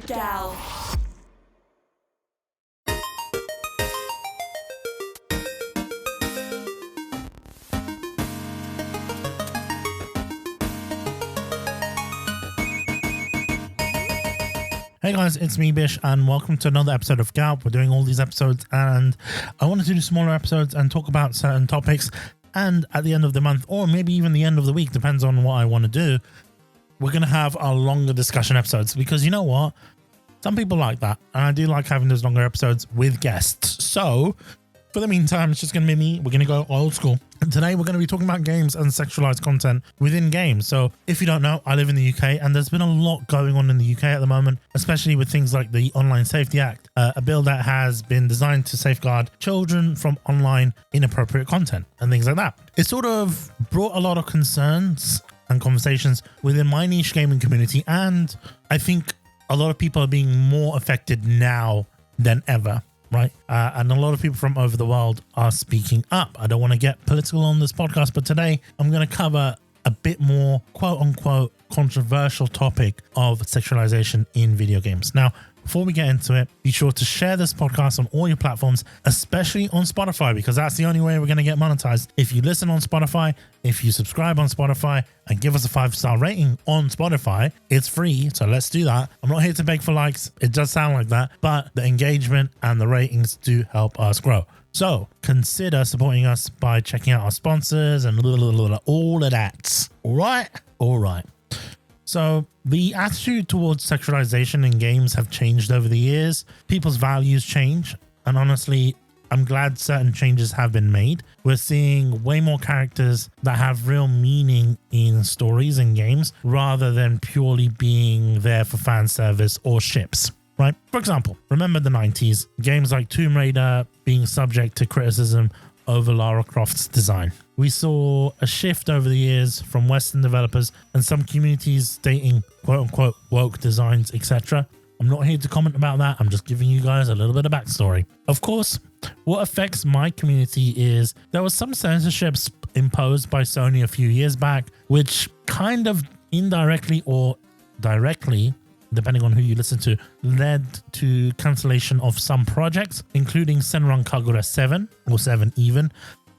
GALP. Hey guys, it's me Bish and welcome to another episode of GALP. We're doing all these episodes and I wanted to do smaller episodes and talk about certain topics, and at the end of the month or maybe even the end of the week, depends on what I want to do, we're going to have our longer discussion episodes, because you know what? Some people like that and I do like having those longer episodes with guests. So for the meantime, it's just going to be me. We're going to go old school. And today we're going to be talking about games and sexualized content within games. So if you don't know, I live in the UK and there's been a lot going on in the UK at the moment, especially with things like the Online Safety Act, a bill that has been designed to safeguard children from online inappropriate content and things like that. It sort of brought a lot of concerns and conversations within my niche gaming community. And I think a lot of people are being more affected now than ever. Right. And a lot of people from over the world are speaking up. I don't want to get political on this podcast, but today I'm going to cover a bit more quote unquote controversial topic of sexualization in video games. Now, before we get into it, be sure to share this podcast on all your platforms, especially on Spotify, because that's the only way we're going to get monetized. If you listen on Spotify, if you subscribe on Spotify and give us a 5-star rating on Spotify, it's free. So let's do that. I'm not here to beg for likes. It does sound like that, but the engagement and the ratings do help us grow. So consider supporting us by checking out our sponsors and all of that. All right. All right. So the attitude towards sexualization in games have changed over the years. People's values change. And honestly, I'm glad certain changes have been made. We're seeing way more characters that have real meaning in stories and games rather than purely being there for fan service or ships. Right? For example, remember the 90s, games like Tomb Raider being subject to criticism over Lara Croft's design. We saw a shift over the years from Western developers and some communities stating quote-unquote woke designs, etc. I'm not here to comment about that. I'm just giving you guys a little bit of backstory. Of course, what affects my community is there was some censorships imposed by Sony a few years back, which kind of indirectly or directly, depending on who you listen to, led to cancellation of some projects, including Senran Kagura 7 or 7 even,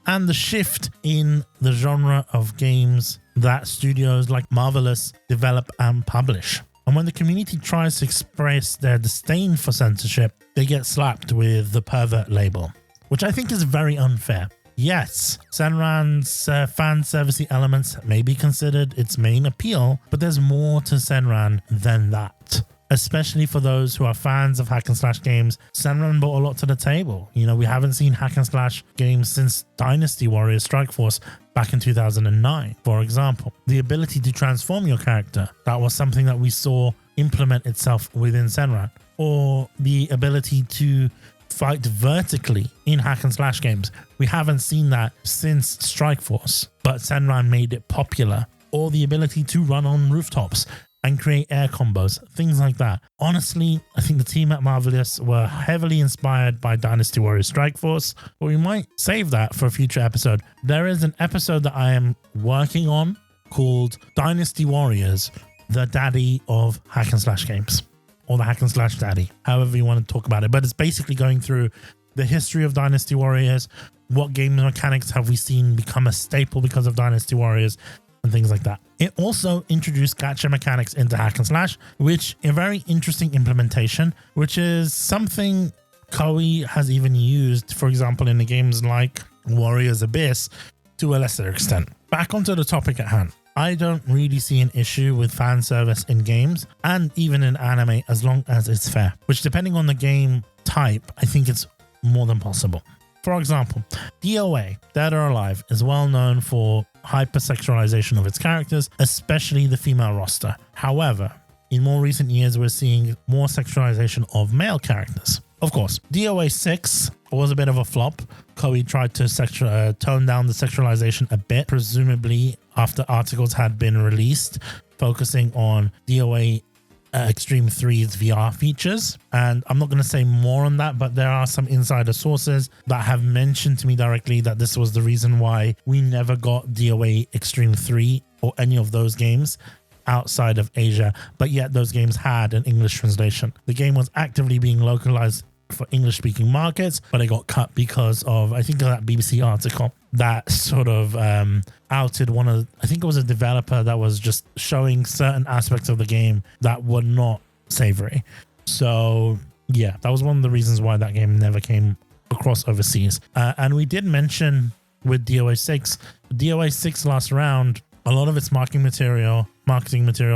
and the shift in the genre of games that studios like Marvelous develop and publish. And when the community tries to express their disdain for censorship, they get slapped with the pervert label, which I think is very unfair. Yes, Senran's fan servicey elements may be considered its main appeal, but there's more to Senran than that. Especially for those who are fans of hack and slash games, Senran brought a lot to the table. You know, we haven't seen hack and slash games since Dynasty Warriors Strike Force back in 2009, for example. The ability to transform your character, that was something that we saw implement itself within Senran. Or the ability to fight vertically in hack and slash games. We haven't seen that since Strike Force, but Senran made it popular. Or the ability to run on rooftops and create air combos, things like that. Honestly, I think the team at Marvelous were heavily inspired by Dynasty Warriors Strike Force, but we might save that for a future episode. There is an episode that I am working on called Dynasty Warriors, the daddy of hack and slash games, or the hack and slash daddy, however you want to talk about it. But it's basically going through the history of Dynasty Warriors, what game mechanics have we seen become a staple because of Dynasty Warriors, and things like that. It also introduced gacha mechanics into hack and slash, which a very interesting implementation, which is something Koei has even used, for example, in the games like Warriors Abyss to a lesser extent. Back onto the topic at hand. I don't really see an issue with fan service in games and even in anime as long as it's fair, which depending on the game type, I think it's more than possible. For example, DOA, Dead or Alive, is well known for hypersexualization of its characters, especially the female roster. However, in more recent years, we're seeing more sexualization of male characters. Of course, DOA 6 was a bit of a flop. Koei tried to tone down the sexualization a bit, presumably after articles had been released focusing on DOA Extreme 3's VR features. And I'm not going to say more on that, but there are some insider sources that have mentioned to me directly that this was the reason why we never got DOA Extreme 3 or any of those games outside of Asia, but yet those games had an English translation. The game was actively being localized for English-speaking markets, but it got cut because of, I think, that BBC article that sort of outed one of, I think it was a developer that was just showing certain aspects of the game that were not savory. So yeah, that was one of the reasons why that game never came across overseas. And we did mention with DOA 6 last round, a lot of its marketing material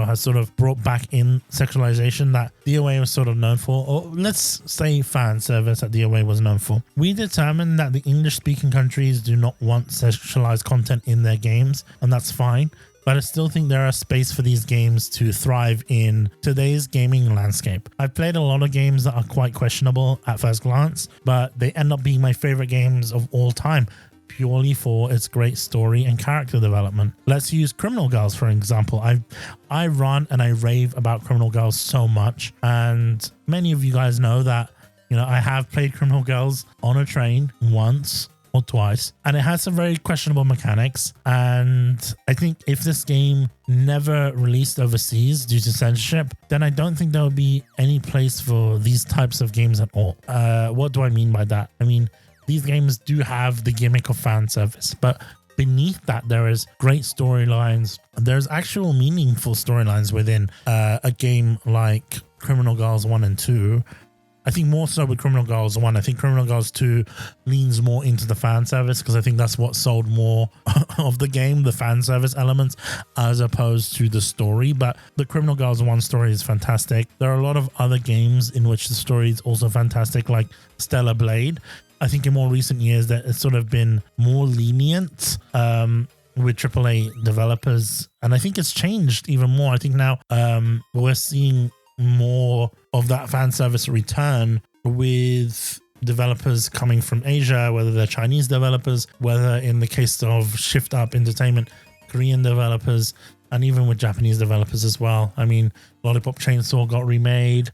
has sort of brought back in sexualization that DOA was sort of known for, or let's say fan service that DOA was known for. We determined that the English-speaking countries do not want sexualized content in their games, and that's fine. But I still think there are space for these games to thrive in today's gaming landscape. I've played a lot of games that are quite questionable at first glance, but they end up being my favorite games of all time, purely for its great story and character development. Let's use Criminal Girls for example. I run and I rave about Criminal Girls so much, and many of you guys know that, you know, I have played Criminal Girls on a train once or twice, and it has some very questionable mechanics. And I think if this game never released overseas due to censorship, then I don't think there would be any place for these types of games at all. What do I mean by that? I mean, these games do have the gimmick of fan service, but beneath that, there is great storylines. There's actual meaningful storylines within a game like Criminal Girls 1 and 2. I think more so with Criminal Girls 1. I think Criminal Girls 2 leans more into the fan service because I think that's what sold more of the game, the fan service elements, as opposed to the story. But the Criminal Girls 1 story is fantastic. There are a lot of other games in which the story is also fantastic, like Stellar Blade. I think in more recent years that it's sort of been more lenient with AAA developers, and I think it's changed even more. I think now we're seeing more of that fan service return with developers coming from Asia, whether they're Chinese developers, whether in the case of Shift Up Entertainment, Korean developers, and even with Japanese developers as well. I mean, Lollipop Chainsaw got remade,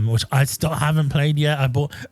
which I still haven't played yet.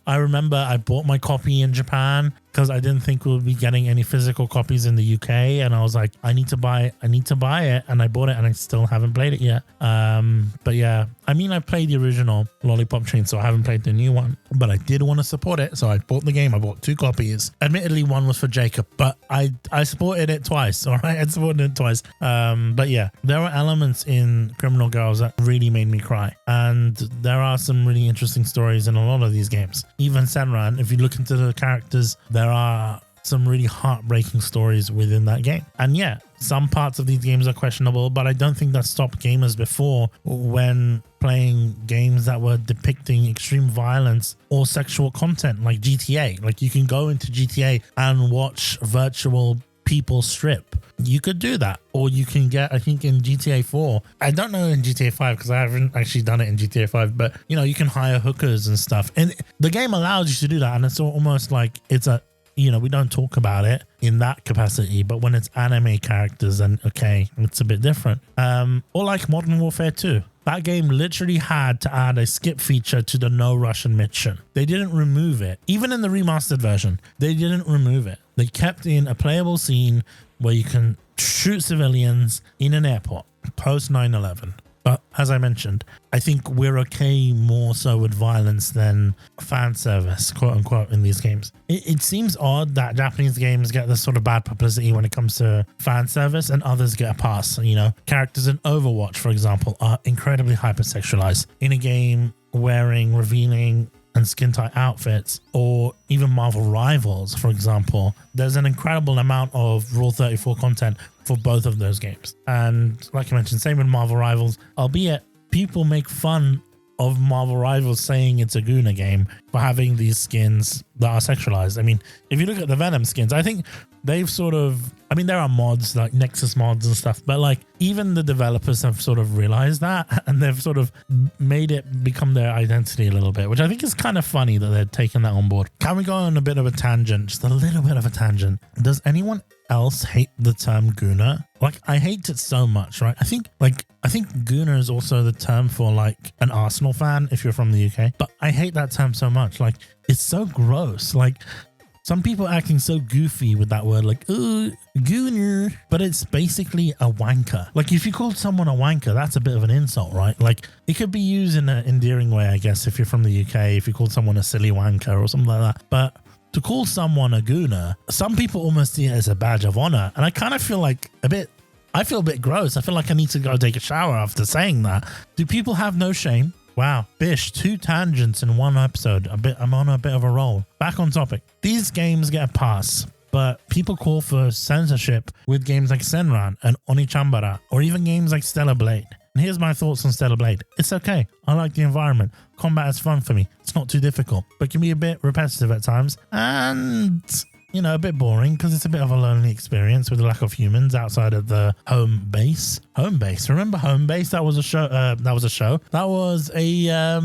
I remember I bought my copy in Japan because I didn't think we would be getting any physical copies in the UK, and I was like, I need to buy it, and I bought it, and I still haven't played it yet. But yeah, I mean, I played the original Lollipop Chainsaw. I haven't played the new one, but I did want to support it, so I bought the game. I bought 2 copies. Admittedly, one was for Jacob, but I supported it twice. All right, I supported it twice. But yeah, there are elements in Criminal Girls that really made me cry, and there are some really interesting stories in a lot of these games. Even Senran, if you look into the characters, there are some really heartbreaking stories within that game. And yeah, some parts of these games are questionable, but I don't think that stopped gamers before when playing games that were depicting extreme violence or sexual content, like GTA. Like, you can go into GTA and watch virtual people strip. You could do that, or you can get, I think in GTA 4, I don't know in GTA 5 because I haven't actually done it in GTA 5, but you know, you can hire hookers and stuff, and the game allows you to do that. And it's almost like it's a, you know, we don't talk about it in that capacity, but when it's anime characters, then okay, it's a bit different. Or like Modern Warfare 2. That game literally had to add a skip feature to the no Russian mission. They didn't remove it. Even in the remastered version, they didn't remove it. They kept in a playable scene where you can shoot civilians in an airport post 9/11. But as I mentioned, I think we're okay more so with violence than fan service, quote unquote, in these games. It seems odd that Japanese games get this sort of bad publicity when it comes to fan service and others get a pass. You know, characters in Overwatch, for example, are incredibly hypersexualized in a game wearing revealing and skin-tight outfits, or even Marvel Rivals, for example. There's an incredible amount of Rule 34 content for both of those games. And like I mentioned, same with Marvel Rivals, albeit people make fun of Marvel Rivals saying it's a Guna game for having these skins that are sexualized. I mean, if you look at the Venom skins, I think they've sort of, I mean, there are mods like Nexus mods and stuff, but like even the developers have sort of realized that, and they've sort of made it become their identity a little bit, which I think is kind of funny that they're taking that on board. Can we go on a bit of a tangent, just a little bit of a tangent? Does anyone else hate the term Guna? Like, I hate it so much, right? I think Guna is also the term for like an Arsenal fan if you're from the UK, but I hate that term so much. Like, it's so gross. Like, Some people acting so goofy with that word, like, oh, gooner. But it's basically a wanker. Like, if you called someone a wanker, that's a bit of an insult, right? Like, it could be used in an endearing way, I guess, if you're from the UK, if you called someone a silly wanker or something like that. But to call someone a gooner, some people almost see it as a badge of honor. And I kind of feel like I feel a bit gross. I feel like I need to go take a shower after saying that. Do people have no shame? Wow, Bish, 2 tangents in one episode. I'm on a bit of a roll. Back on topic. These games get a pass, but people call for censorship with games like Senran and Onichambara, or even games like Stellar Blade. And here's my thoughts on Stellar Blade. It's okay. I like the environment. Combat is fun for me. It's not too difficult, but can be a bit repetitive at times. And a bit boring because it's a bit of a lonely experience with a lack of humans outside of the home base. Home base. Remember Home Base? That was a show. That was a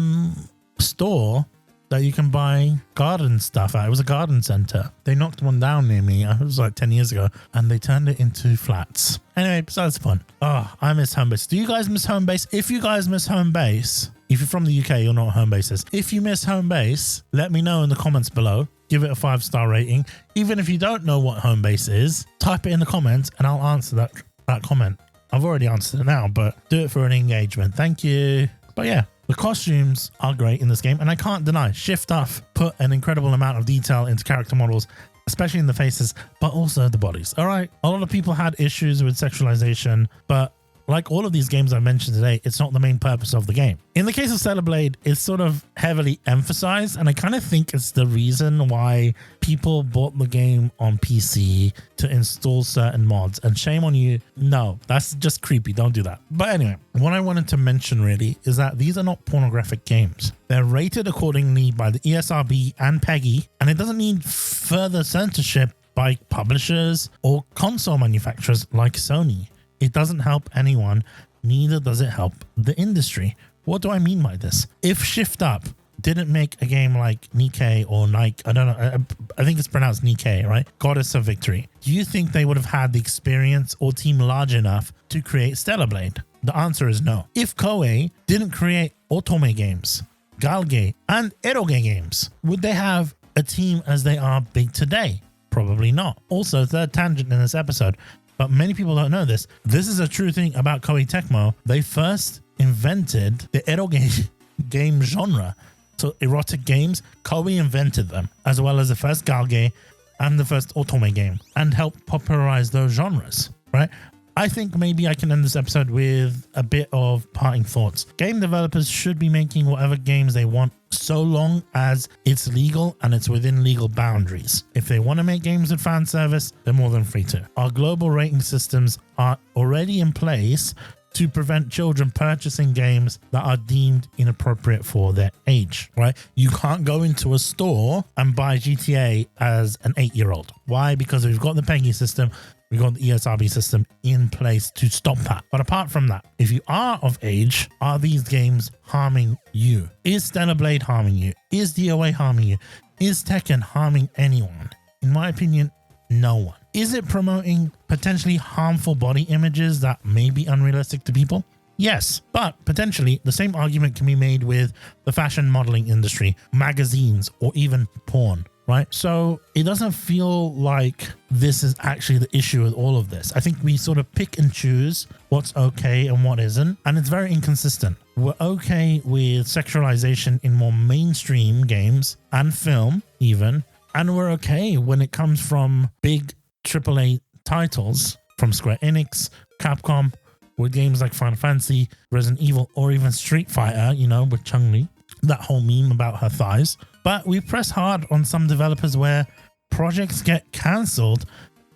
store that you can buy garden stuff at. It was a garden center. They knocked one down near me. It was like 10 years ago, and they turned it into flats. Anyway, besides the point. Oh, I miss Home Base. Do you guys miss Home Base? If you guys miss Home Base, if you're from the UK, you'll know what Home Base is. If you miss Home Base, let me know in the comments below. Give it a 5-star rating. Even if you don't know what Home Base is, type it in the comments and I'll answer that comment. I've already answered it now, but do it for an engagement. Thank you. But yeah, the costumes are great in this game, and I can't deny Shift Off put an incredible amount of detail into character models, especially in the faces, but also the bodies. All right, a lot of people had issues with sexualization, but like all of these games I mentioned today, it's not the main purpose of the game. In the case of Stellar Blade, it's sort of heavily emphasized, and I kind of think it's the reason why people bought the game on PC to install certain mods. And shame on you. No, that's just creepy. Don't do that. But anyway, what I wanted to mention really is that these are not pornographic games. They're rated accordingly by the ESRB and PEGI, and it doesn't need further censorship by publishers or console manufacturers like Sony. It doesn't help anyone, neither does it help the industry. What do I mean by this? If Shift Up didn't make a game like Nikkei or Nike, I don't know, I think it's pronounced Nikkei, right? Goddess of Victory. Do you think they would have had the experience or team large enough to create Stellar Blade? The answer is no. If Koei didn't create otome games, galge, and eroge games, would they have a team as they are big today? Probably not. Also, third tangent in this episode, but many people don't know this. This is a true thing about Koei Tecmo. They first invented the eroge game genre. So erotic games, Koei invented them, as well as the first galge and the first otome game, and helped popularize those genres, right? I think maybe I can end this episode with a bit of parting thoughts. Game developers should be making whatever games they want so long as it's legal and it's within legal boundaries. If they want to make games with fan service, they're more than free to. Our global rating systems are already in place to prevent children purchasing games that are deemed inappropriate for their age, right? You can't go into a store and buy GTA as an 8-year-old. Why? Because we've got the PEGI system, we've got the ESRB system in place to stop that. But apart from that, if you are of age, are these games harming you? Is Stellar Blade harming you? Is DOA harming you? Is Tekken harming anyone? In my opinion, no one. Is it promoting potentially harmful body images that may be unrealistic to people? Yes, but potentially the same argument can be made with the fashion modeling industry, magazines, or even porn, right? So it doesn't feel like this is actually the issue with all of this. I think we sort of pick and choose what's okay and what isn't, and it's very inconsistent. We're okay with sexualization in more mainstream games and film even, and we're okay when it comes from big AAA titles from Square Enix, Capcom, with games like Final Fantasy, Resident Evil, or even Street Fighter, with Chun-Li, that whole meme about her thighs. But we press hard on some developers where projects get cancelled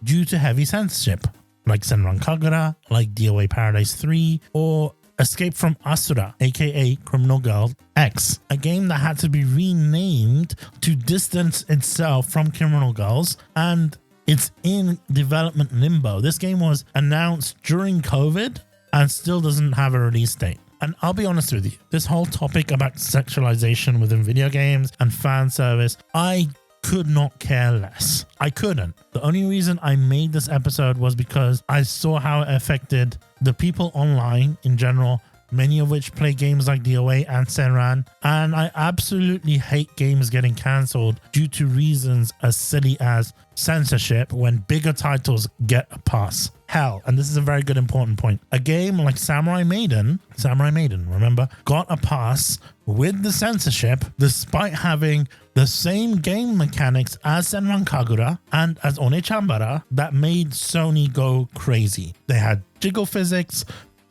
due to heavy censorship, like Senran Kagura, like DOA Paradise 3, or Escape from Asura, aka Criminal Girl X, a game that had to be renamed to distance itself from Criminal Girls, and it's in development limbo. This game was announced during COVID and still doesn't have a release date. And I'll be honest with you, this whole topic about sexualization within video games and fan service, I could not care less. I couldn't. The only reason I made this episode was because I saw how it affected the people online in general many of which play games like DOA and Senran. And I absolutely hate games getting cancelled due to reasons as silly as censorship when bigger titles get a pass. Hell, and this is a very good important point, a game like Samurai Maiden, remember, got a pass with the censorship despite having the same game mechanics as Senran Kagura and as Onechambara that made Sony go crazy. They had jiggle physics,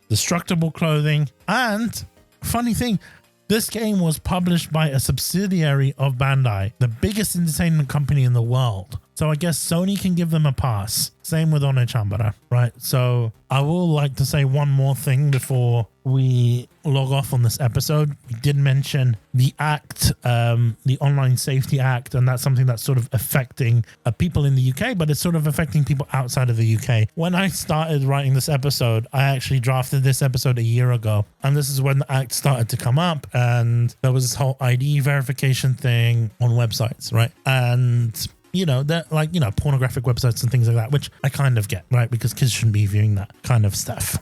destructible clothing, and funny thing, this game was published by a subsidiary of Bandai, the biggest entertainment company in the world. So I guess Sony can give them a pass. Same with Onechambara, right? So I will like to say one more thing before we log off on this episode. We did mention the Act, the Online Safety Act, and that's something that's sort of affecting people in the UK, but it's sort of affecting people outside of the UK. When I started writing this episode, I actually drafted this episode a year ago, and this is when the Act started to come up, and there was this whole ID verification thing on websites, right? And you know, they're like, you know, pornographic websites and things like that, which I kind of get, right? Because kids shouldn't be viewing that kind of stuff.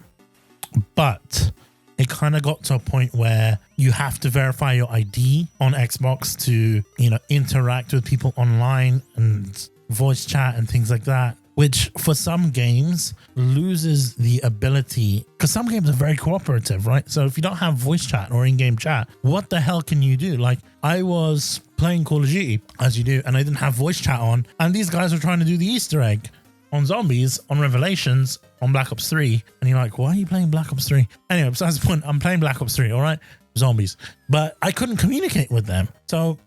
But it kind of got to a point where you have to verify your ID on Xbox to, you know, interact with people online and voice chat and things like that, which for some games loses the ability, because some games are very cooperative, right? So if you don't have voice chat or in-game chat, what the hell can you do? Like, I was playing Call of Duty, as you do, and I didn't have voice chat on, and these guys were trying to do the Easter egg on zombies, on Revelations, on Black Ops 3, and you're like, why are you playing Black Ops 3? Anyway, besides the point, I'm playing Black Ops 3, all right? Zombies. But I couldn't communicate with them. So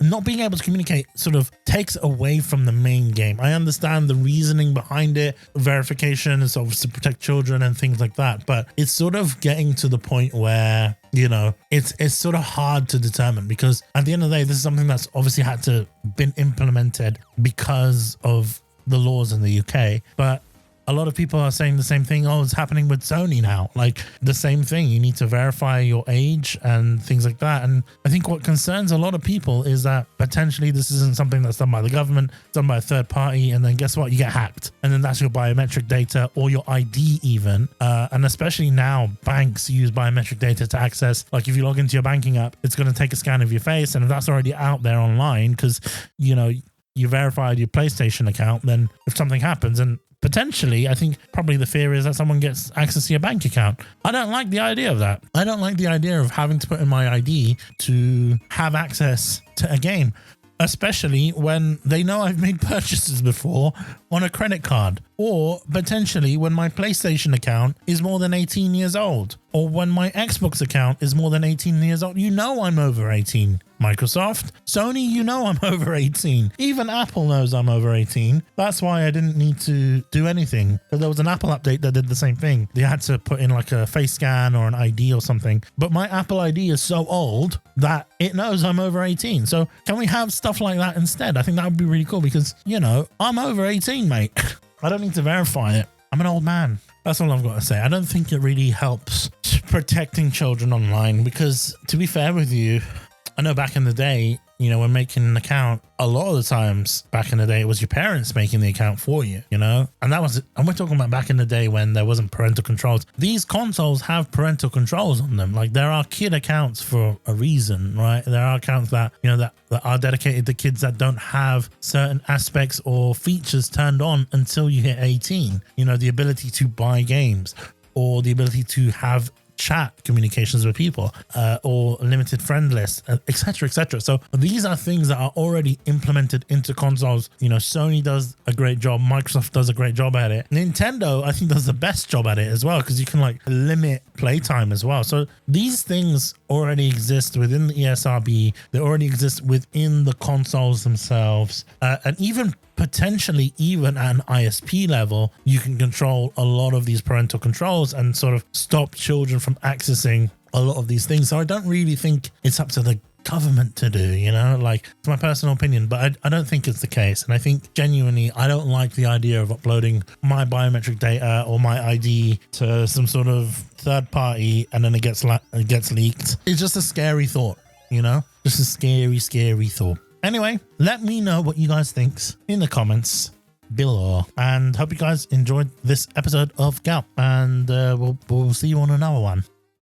not being able to communicate sort of takes away from the main game. I understand the reasoning behind it, verification is obviously to protect children and things like that, but it's sort of getting to the point where, you know, it's sort of hard to determine, because at the end of the day, this is something that's obviously had to been implemented because of the laws in the UK, but a lot of people are saying the same thing. Oh, it's happening with Sony now. Like the same thing. You need to verify your age and things like that. And I think what concerns a lot of people is that potentially this isn't something that's done by the government, it's done by a third party. And then guess what? You get hacked. And then that's your biometric data or your ID even. And especially now, banks use biometric data to access. Like if you log into your banking app, it's going to take a scan of your face. And if that's already out there online, because, you know, you verified your PlayStation account, then if something happens, and potentially, I think probably the fear is that someone gets access to your bank account. I don't like the idea of that. I don't like the idea of having to put in my ID to have access to a game, especially when they know I've made purchases before on a credit card, or potentially when my PlayStation account is more than 18 years old, or when my Xbox account is more than 18 years old. You know I'm over 18. Microsoft, Sony, you know I'm over 18. Even Apple knows I'm over 18. That's why I didn't need to do anything. But there was an Apple update that did the same thing. They had to put in like a face scan or an ID or something. But my Apple ID is so old that it knows I'm over 18. So can we have stuff like that instead? I think that would be really cool because, you know, I'm over 18, mate. I don't need to verify it. I'm an old man. That's all I've got to say. I don't think it really helps protecting children online because, to be fair with you, I know back in the day, you know, when making an account, a lot of the times back in the day, it was your parents making the account for you, you know? And that was, and we're talking about back in the day when there wasn't parental controls. These consoles have parental controls on them. Like there are kid accounts for a reason, right? There are accounts that, you know, that are dedicated to kids that don't have certain aspects or features turned on until you hit 18. You know, the ability to buy games or the ability to have chat communications with people or limited friend lists, etc, etc. So these are things that are already implemented into consoles. You know, Sony does a great job, Microsoft does a great job at it, Nintendo I think does the best job at it as well, because you can like limit playtime as well. So these things already exist within the ESRB, they already exist within the consoles themselves, and even potentially even at an ISP level, you can control a lot of these parental controls and sort of stop children from accessing a lot of these things. So I don't really think it's up to the government to do, you know, like it's my personal opinion, but I don't think it's the case. And I think genuinely, I don't like the idea of uploading my biometric data or my ID to some sort of third party and then it gets leaked. It's just a scary thought, you know, just a scary thought. Anyway, let me know what you guys think in the comments below, and hope you guys enjoyed this episode of GALP, and we'll see you on another one.